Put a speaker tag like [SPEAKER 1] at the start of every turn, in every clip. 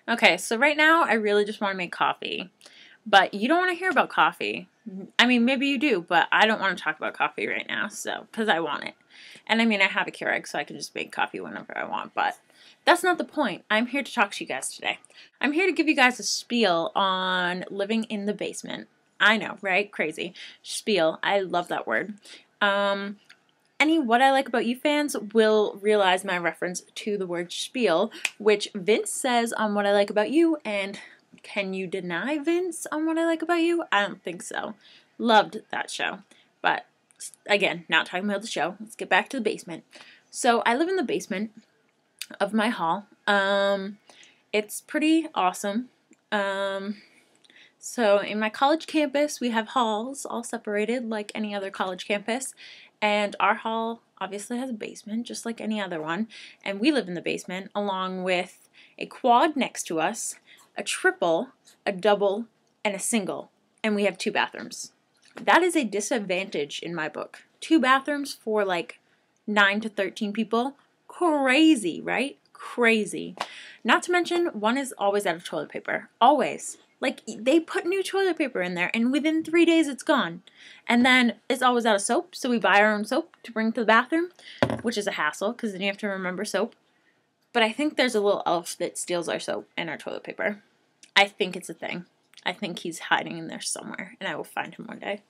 [SPEAKER 1] Okay, so right now I really just want to make coffee, but you don't want to hear about coffee. I mean, maybe you do, but I don't want to talk about coffee right now, so, because I want it. And I mean, I have a Keurig, so I can just make coffee whenever I want, but that's not the point. I'm here to talk to you guys today. I'm here to give you guys a spiel on living in the basement. I know, right? Crazy. Spiel. I love that word. Any What I Like About You fans will realize my reference to the word spiel, which Vince says on What I Like About You, and can you deny Vince on What I Like About You? I don't think so. Loved that show. But, again, not talking about the show. Let's get back to the basement. So, I live in the basement of my hall. It's pretty awesome. So in my college campus, we have halls all separated like any other college campus, and our hall obviously has a basement just like any other one, and we live in the basement along with a quad next to us, a triple, a double, and a single, and we have 2 bathrooms. That is a disadvantage in my book. 2 bathrooms for like 9 to 13 people. Crazy, right? Crazy. Not to mention, one is always out of toilet paper. Always. Like, they put new toilet paper in there, and within 3 days it's gone. And then it's always out of soap, so we buy our own soap to bring to the bathroom, which is a hassle, because then you have to remember soap. But I think there's a little elf that steals our soap and our toilet paper. I think it's a thing. I think he's hiding in there somewhere, and I will find him one day.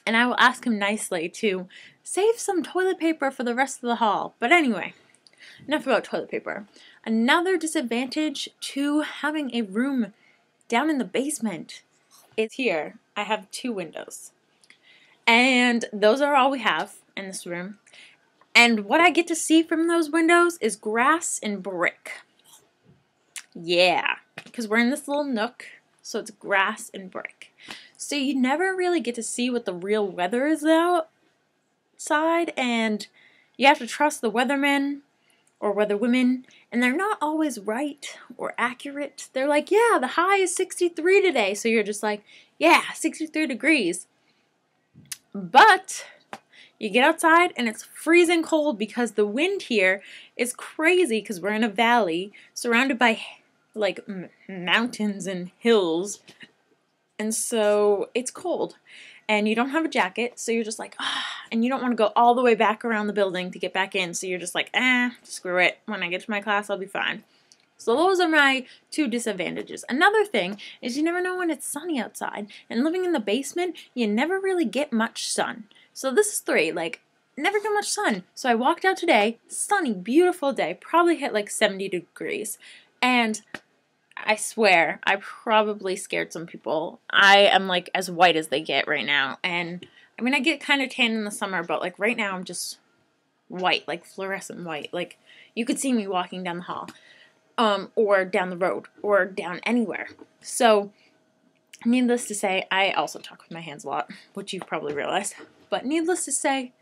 [SPEAKER 1] And I will ask him nicely to save some toilet paper for the rest of the hall. But anyway, enough about toilet paper. Another disadvantage to having a room down in the basement is here. I have 2 windows. And those are all we have in this room. And what I get to see from those windows is grass and brick. Yeah, because we're in this little nook, so it's grass and brick. So you never really get to see what the real weather is outside, and you have to trust the weathermen or weatherwomen, and they're not always right or accurate. They're like, yeah, the high is 63 today, so you're just like, yeah, 63 degrees. But you get outside and it's freezing cold because the wind here is crazy because we're in a valley surrounded by like mountains and hills, and so it's cold. And you don't have a jacket, so you're just like, and you don't want to go all the way back around the building to get back in, so you're just like, screw it. When I get to my class, I'll be fine. So those are my 2 disadvantages. Another thing is you never know when it's sunny outside, and living in the basement, you never really get much sun. So this is 3, like, never get much sun. So I walked out today, sunny, beautiful day, probably hit like 70 degrees, and I swear, I probably scared some people. I am like as white as they get right now. And I mean, I get kind of tan in the summer, but like right now I'm just white, like fluorescent white. Like you could see me walking down the hall, or down the road, or down anywhere. So needless to say, I also talk with my hands a lot, which you've probably realized. But needless to say,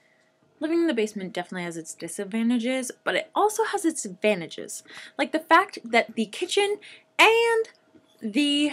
[SPEAKER 1] living in the basement definitely has its disadvantages, but it also has its advantages. Like the fact that the kitchen and the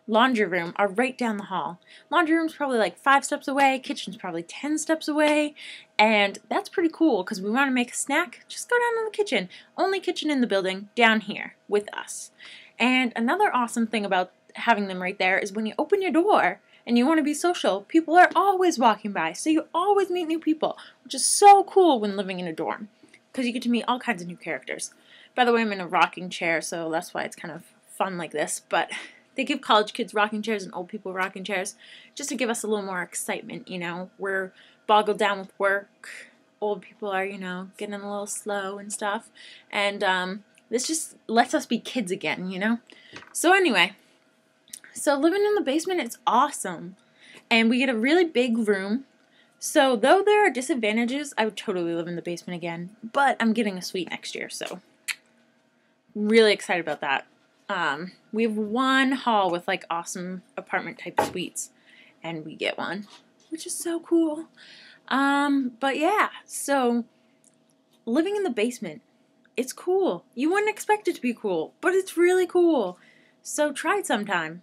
[SPEAKER 1] laundry room are right down the hall. Laundry room's probably like 5 steps away, kitchen's probably 10 steps away, and that's pretty cool because we want to make a snack, just go down to the kitchen. Only kitchen in the building, down here, with us. And another awesome thing about having them right there is when you open your door and you want to be social, people are always walking by, so you always meet new people, which is so cool when living in a dorm, because you get to meet all kinds of new characters. By the way, I'm in a rocking chair, so that's why it's kind of fun like this, but they give college kids rocking chairs and old people rocking chairs just to give us a little more excitement, you know. We're boggled down with work. Old people are, you know, getting a little slow and stuff, and this just lets us be kids again, you know. So anyway, so living in the basement is awesome, and we get a really big room. So though there are disadvantages, I would totally live in the basement again, but I'm getting a suite next year, so really excited about that. We have 1 hall with like awesome apartment type suites, and we get one, which is so cool. But yeah, so living in the basement, it's cool. You wouldn't expect it to be cool, but it's really cool. So try it sometime,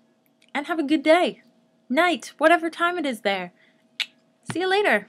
[SPEAKER 1] and have a good day, night, whatever time it is there. See you later.